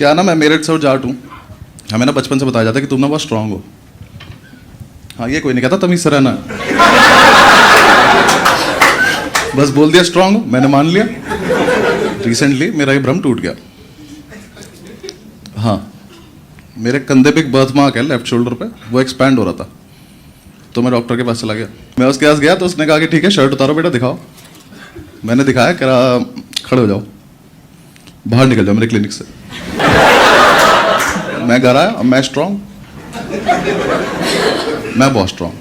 क्या ना, मैं मेरठ से और जाट हूँ। हमें ना बचपन से बताया जाता है कि तुम ना बहुत स्ट्रांग हो। हाँ, ये कोई नहीं कहता तमीज से रहना। बस बोल दिया स्ट्रांग हो, मैंने मान लिया। रिसेंटली मेरा ये भ्रम टूट गया। हाँ, मेरे कंधे पे एक बर्थ मार्क है लेफ्ट शोल्डर पे, वो एक्सपैंड हो रहा था। तो मैं डॉक्टर के पास चला गया। मैं उसके पास गया तो उसने कहा कि ठीक है शर्ट उतारो बेटा, दिखाओ। मैंने दिखाया, कह रहा खड़े हो जाओ, बाहर निकल जाओ मेरे क्लिनिक से। मैं घर आया, अब मैं स्ट्रांग, मैं बहुत स्ट्रांग।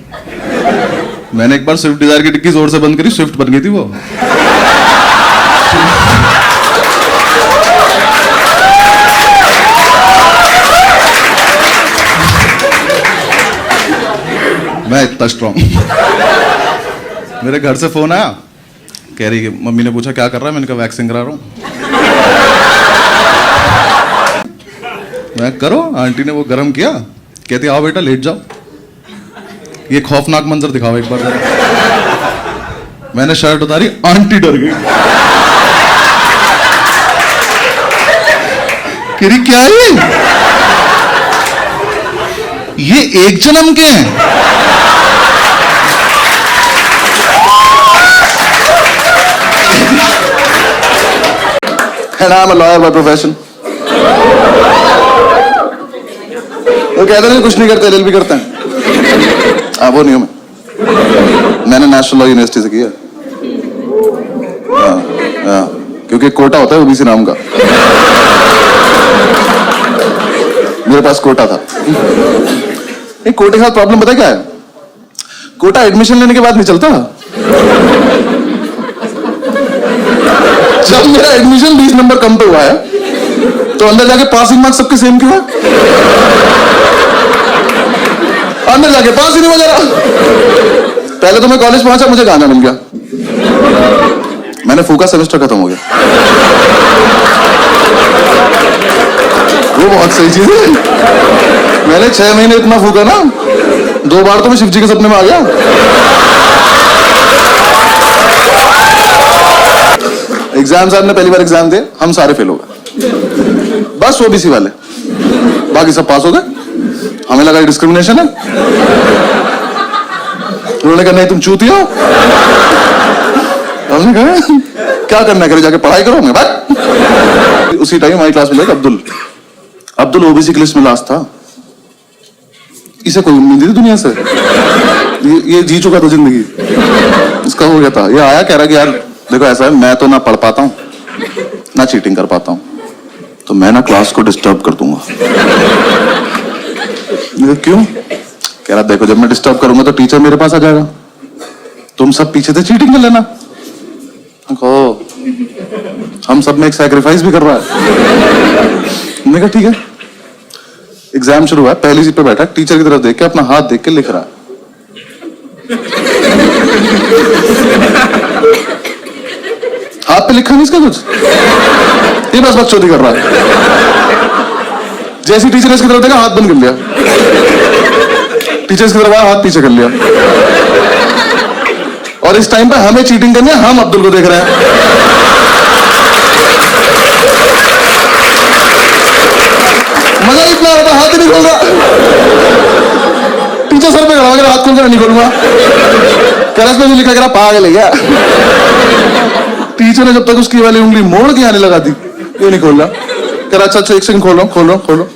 मैंने एक बार स्विफ्ट डिजायर की डिक्की जोर से बंद करी, स्विफ्ट बन गई थी वो। मैं इतना स्ट्रांग। मेरे घर से फोन आया, कह रही कि मम्मी ने पूछा क्या कर रहा है, मैंने कहा वैक्सिंग करा रहा हूं। मैं करो, आंटी ने वो गरम किया, कहती आओ बेटा लेट जाओ, ये खौफनाक मंजर दिखाओ एक बार जरा। मैंने शर्ट उतारी, आंटी डर गई। कह रही क्या ये एक जन्म के हैं। And I'm a lawyer by profession. वो कहते नहीं कुछ नहीं करते, एलएलबी करते हैं। वो नहीं हूं मैं। मैंने नेशनल लॉ यूनिवर्सिटी से किया। क्योंकि कोटा होता है ओबीसी नाम का, मेरे पास कोटा था। एक कोटे के साथ प्रॉब्लम पता क्या है, कोटा एडमिशन लेने के बाद नहीं चलता। जब मेरा एडमिशन 20 नंबर कम पे हुआ है तो अंदर जाके पासिंग मार्क्स सबके सेम क्यों है? अंदर जाके पास ही नहीं हो जा रहा। पहले तो मैं कॉलेज पहुंचा, मुझे गाना मिल गया, मैंने फूका, सेमेस्टर खत्म हो गया। वो बहुत सही चीज है। मैंने 6 महीने इतना फूका ना, 2 बार तो मैं शिव जी के सपने में आ गया। एग्जाम साहब ने पहली बार एग्जाम दिए, हम सारे फेल हो गए, बस ओबीसी वाले, बाकी सब पास हो गए। हमें लगा डिस्क्रिमिनेशन है। उन्होंने कहा नहीं तुम चूतिया हो। हमने कहा क्या करना है, जाके पढ़ाई करो। मैं बात उसी टाइम हमारी क्लास में लगा अब्दुल ओबीसी की लिस्ट में लास्ट था। इसे कोई उम्मीद नहीं थी दुनिया से, ये जी चुका था जिंदगी, इसका हो गया था। ये आया कह रहा कि यार देखो ऐसा है, मैं तो ना पढ़ पाता हूं ना चीटिंग कर पाता हूं, तो मैं ना क्लास को डिस्टर्ब कर दूंगा। क्यों? कह रहा देखो जब मैं डिस्टर्ब करूंगा तो टीचर मेरे पास आ जाएगा, तुम सब पीछे से चीटिंग कर लेना। हम सब में एक सैक्रिफाइस भी कर रहा है। मैंने कहा ठीक है। एग्जाम शुरू हुआ, पहली सीट पे बैठा, टीचर की तरफ देख के अपना हाथ देख के लिख रहा है। हाथ पे लिखा नहीं इसका कुछ, ये बस बकचोदी कर रहा है। जैसी टीचर ने इसकी तरफ देखा, हाथ बंद कर लिया। टीचर इसकी तरफ आया, हाथ पीछे कर लिया। और इस टाइम पे हमें चीटिंग करनी है, हम अब्दुल को देख रहे हैं। मजा इतना आता, हाथ ही नहीं खोल रहा। टीचर सर पे खड़ा हो, हाथ खोल कर नहीं खोलूंगा। करस में भी लिखा, कह रहा पागल है क्या? टीचर ने जब तक उसकी वाली उंगली मोड़ के आने लगा दी, ये नहीं खोल रहा। कह रहा अच्छा एक सेकंड, खोलो।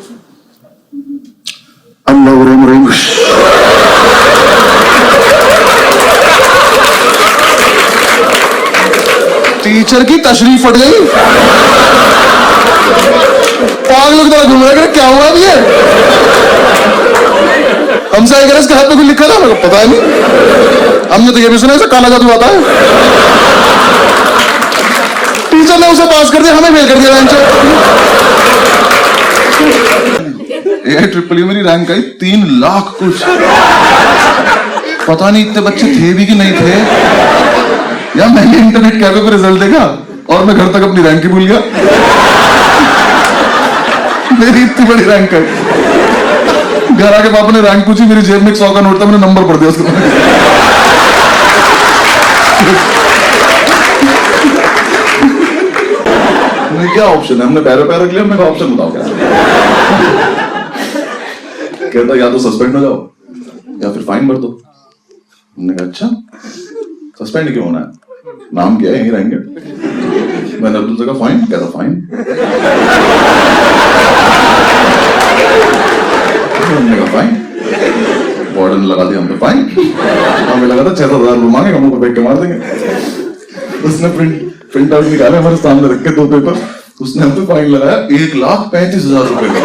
अल्लाह रहीम। टीचर की तशरीफ फट गई। पागलों की तरह घूम रहा है, क्या हुआ अब ये? हमसे आए, इसके हाथ में कुछ लिखा था, मेरे को पता नहीं। हमने तो ये भी सुना काला जादू आता है। टीचर ने उसे पास कर दिया, हमें फेल कर दिया। AIEEE मेरी रैंक आई 3 लाख कुछ। पता नहीं इतने बच्चे थे भी कि नहीं थे, या मैंने इंटरनेट कैफे पे रिजल्ट देखा और मैं घर तक अपनी रैंक ही भूल गया। मेरी इतनी बड़ी रैंक है। घर आके पापा ने रैंक पूछी, मेरी जेब में 100 का नोट था, मैंने नंबर पढ़ दिया उसको। मैंने क्या ऑप्शन है, हमने पैरों पैर रख लिया, हमने कहा ऑप्शन बताओ क्या। कहता या तो सस्पेंड हो जाओ या फिर फाइन भर दो। हमने कहा अच्छा सस्पेंड क्यों होना है, नाम क्या है, यहीं रहेंगे। मैंने अब्दुल से कहा फाइन, कहता फाइन। हमने कहा फाइन, वार्डन लगा दिया हम पे फाइन। हमें लगा था 6,000 रुपये मांगेगा, मुंह पे फेंक के मार देंगे। उसने प्रिंट आउट निकाले हमारे सामने रख के 2 पेपर, उसने हम पे फाइन लगाया 1,35,000 रुपए का।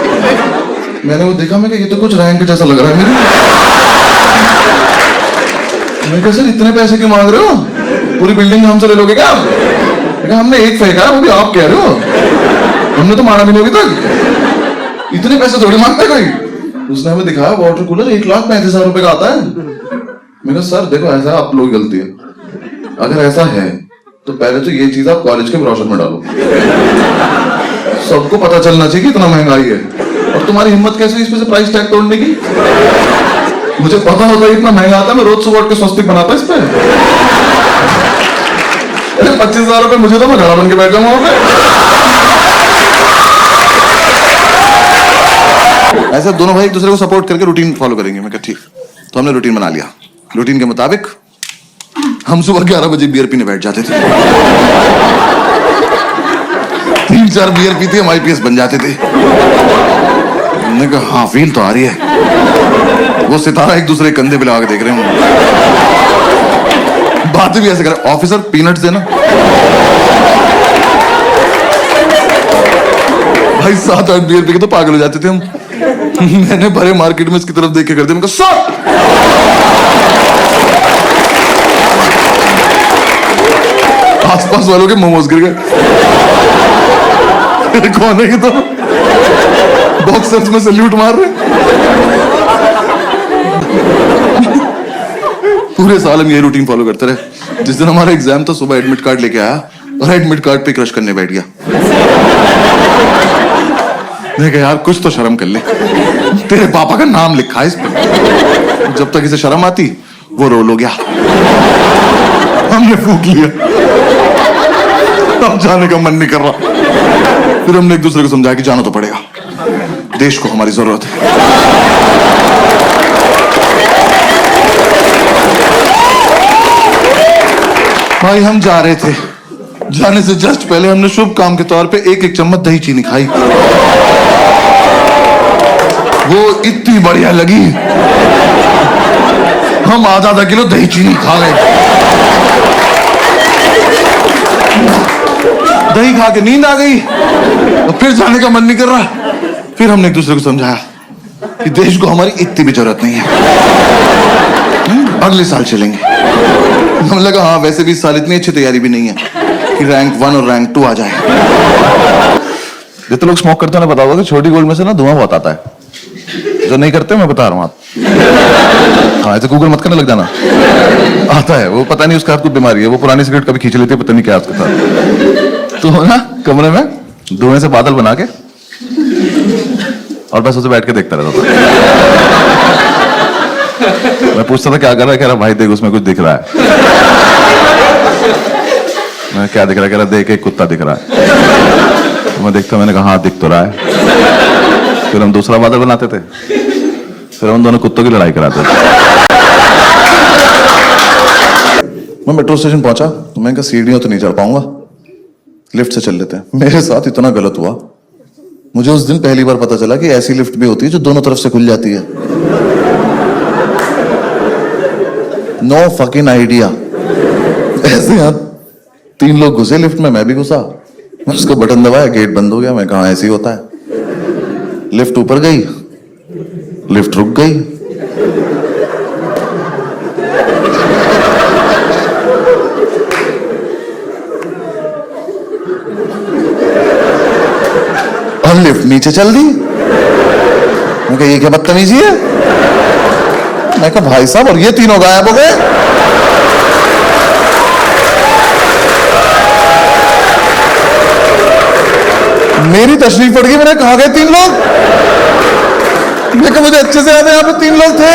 मैंने वो देखा, मैं ये तो कुछ रैंक जैसा लग रहा है मेरे। मैं कहा सर इतने पैसे क्यों मांग रहे हो, पूरी बिल्डिंग हमसे ले लोगे क्या? हमने एक फेंका, वो भी आप कह रहे हो, हमने तो मारा भी नहीं अभी तक, इतने पैसे थोड़ी मांगता है कोई। उसने हमें दिखाया वाटर कूलर 1,35,000 रुपए का आता है। मैं कहा सर देखो ऐसा आप लोग गलती है, अगर ऐसा है तो पहले तो ये चीज आप कॉलेज के ब्रोशर में डालो, सबको पता चलना चाहिए कि इतना महंगाई है। और तुम्हारी हिम्मत कैसे इस पे से प्राइस टैग तोड़ने की? मुझे पता होता है इतना महंगा आता है, मैं रोज सुबह उठ के स्वस्तिक बनाता इस पे। अरे 25,000 रुपए मुझे तो, मैं घड़ा बन के बैठ जाऊंगा वहां पे। ऐसे दोनों भाई एक दूसरे को सपोर्ट करके रूटीन फॉलो करेंगे। मैं कहा ठीक, तो हमने रूटीन बना लिया। रूटीन के मुताबिक हम सुबह 11 बजे बियर पीने बैठ जाते थे। 3-4 बियर पीते हम IPS बन जाते थे। हमने कहा हाँ फील तो आ रही है, वो सितारा एक दूसरे कंधे पे लगा के देख रहे हैं, बातें भी ऐसे कर। ऑफिसर पीनट्स देना भाई, 7-8 बियर पी के तो पागल हो जाते थे हम। मैंने भरे मार्केट में इसकी तरफ देख के कर दिया, मैं कहा आसपास वालों के मोमोज गिर गए। कौन है ये, तो बॉक्सर्स में सैल्यूट मार रहे। पूरे साल हम ये रूटीन फॉलो करते रहे। जिस दिन हमारा एग्जाम था सुबह एडमिट कार्ड लेके आया और एडमिट कार्ड पे क्रश करने बैठ गया। मैं कहा यार कुछ तो शर्म कर ले, तेरे पापा का नाम लिखा है इस पे। जब तक इसे शर्म आती वो रोल हो गया, हमने फूक लिया, अब जाने का मन नहीं कर रहा। फिर हमने एक दूसरे को समझाया कि जाना तो पड़ेगा, देश को हमारी जरूरत है। भाई हम जा रहे थे, जाने से जस्ट पहले हमने शुभ काम के तौर पे 1-1 चम्मच दही चीनी खाई। वो इतनी बढ़िया लगी, हम आधा किलो दही चीनी खा गए। दही खा के नींद आ गई और फिर जाने का मन नहीं कर रहा। फिर हमने एक दूसरे को समझाया कि देश को हमारी इतनी भी जरूरत नहीं है, अगले साल चलेंगे। हमने लगा हाँ वैसे भी इस साल इतनी अच्छी तैयारी भी नहीं है कि रैंक 1 और रैंक 2 आ जाए। जितने लोग स्मोक करते हैं ना, पता होगा कि छोटी गोल्ड में से ना धुआं बहुत आता है। जो नहीं करते मैं बता रहा हूँ आप, हाँ ऐसे गूगल मत करने लग जाना, आता है वो। पता नहीं उसका हाथ कुछ बीमारी है, वो पुरानी सिगरेट कभी खींच लेती है, पता नहीं क्या उसके साथ। तो ना कमरे में धुएं से बादल बना के और बस उसे बैठ के देखता रहता था। मैं पूछता था क्या कर रहा है, कह रहा भाई देख उसमें कुछ दिख रहा है। मैं क्या दिख रहा है, कह रहा देख एक कुत्ता दिख रहा है। मैं देखता, मैंने कहा हाँ दिख तो रहा है। फिर हम दूसरा बादल बनाते थे, फिर हम दोनों कुत्तों की लड़ाई कराते थे। मैं मेट्रो स्टेशन पहुंचा तो मैंने कहा सीढ़ियों तो नहीं चढ़ पाऊंगा, लिफ्ट से चल लेते हैं। मेरे साथ इतना गलत हुआ, मुझे उस दिन पहली बार पता चला कि ऐसी लिफ्ट भी होती है जो दोनों तरफ से खुल जाती है। No fucking idea. ऐसे यहाँ 3 लोग घुसे लिफ्ट में, मैं भी घुसा। उसका बटन दबाया, गेट बंद हो गया। मैं कहा ऐसे ही होता है। लिफ्ट ऊपर गई, लिफ्ट रुक गई। और लिफ्ट नीचे चल दी। मैं कहा ये क्या बदतमीजी है। मैं कहा भाई साहब, और ये तीनों गायब हो गए। मेरी तशरीफ पड़ गई, मैंने कहा गए 3 लोग। मैं कहा मुझे अच्छे से याद है यहाँ पे 3 लोग थे।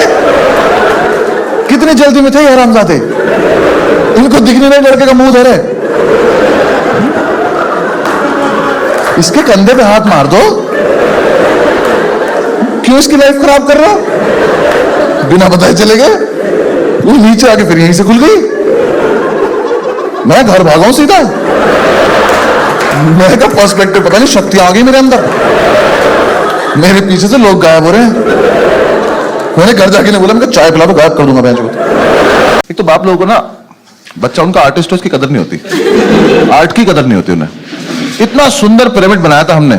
कितनी जल्दी में थे ये हरामजादे, इनको दिखने नहीं, लड़के का मुंह धरे। इसके कंधे पे हाथ मार दो। क्यों इसकी लाइफ खराब कर रहा हो? बिना बताए चले गए, वो नीचे आके फिर यहीं से खुल गई। मैं घर भागा हूं सीधा। मैं का पर्सपेक्टिव पता नहीं, शक्ति आ गई मेरे अंदर, मेरे पीछे से लोग गायब हो रहे हैं। मैंने घर जाके नहीं बोला, मैं चाय पिला दो, गायब कर दूंगा बेंच को। एक तो बाप लोगों को ना, बच्चा उनका आर्टिस्ट हो, इसकी कदर नहीं होती, आर्ट की कदर नहीं होती उन्हें। इतना सुंदर पिरामिड बनाया था हमने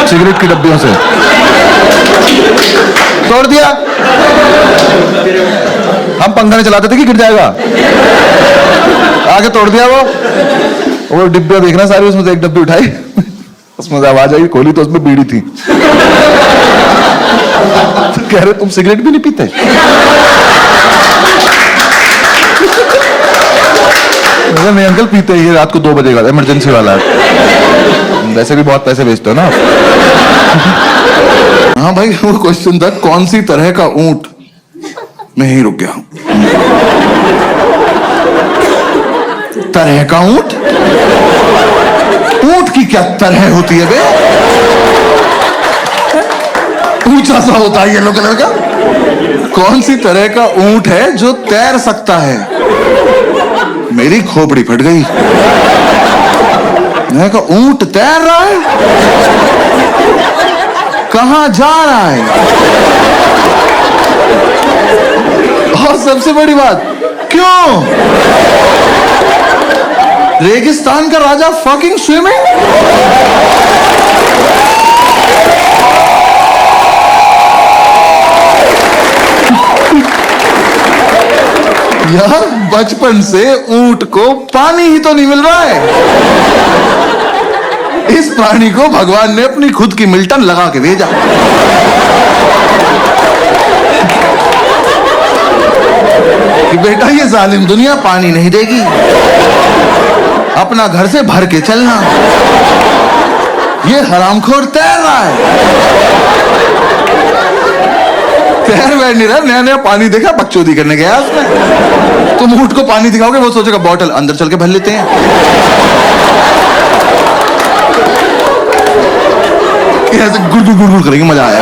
सिगरेट की डब्बियों से, तोड़ दिया। हम पंखा नहीं चलाते थे कि गिर जाएगा, आगे तोड़ दिया। वो डिब्बियां देखना सारी, उसमें से एक डब्बी उठाई, उसमें से आवाज आई, खोली तो उसमें बीड़ी थी। तो कह रहे तुम सिगरेट भी नहीं पीते? नहीं अंकल पीते ही, रात को 2 बजे का इमरजेंसी वाला है। वैसे भी बहुत पैसे बेचते हो ना। हाँ भाई, वो क्वेश्चन था कौन सी तरह का ऊंट। मैं यहीं रुक गया हूं। तरह का ऊंट? ऊंट की क्या तरह होती है बे? ऊंचा सा होता है येलो कलर का। कौन सी तरह का ऊंट है जो तैर सकता है? मेरी खोपड़ी फट गई। मैं कहा ऊंट तैर रहा है, कहां जा रहा है? और सबसे बड़ी बात, क्यों? रेगिस्तान का राजा फकिंग स्विमिंग? यार बचपन से ऊंट को पानी ही तो नहीं मिल रहा है। इस प्राणी को भगवान ने अपनी खुद की मिल्टन लगा के भेजा। कि बेटा ये जालिम दुनिया पानी नहीं देगी, अपना घर से भर के चलना। ये हरामखोर तैर रहा है, तैर बैठ नहीं रहा, नया नया पानी देखा, बकचोदी करने गया उसने। तुम ऊंट को पानी दिखाओगे, वो सोचेगा बॉटल अंदर चल के भर लेते हैं। ऐसे गुड़ गुड़ गुड़ गुड़ करेंगे, मजा आया।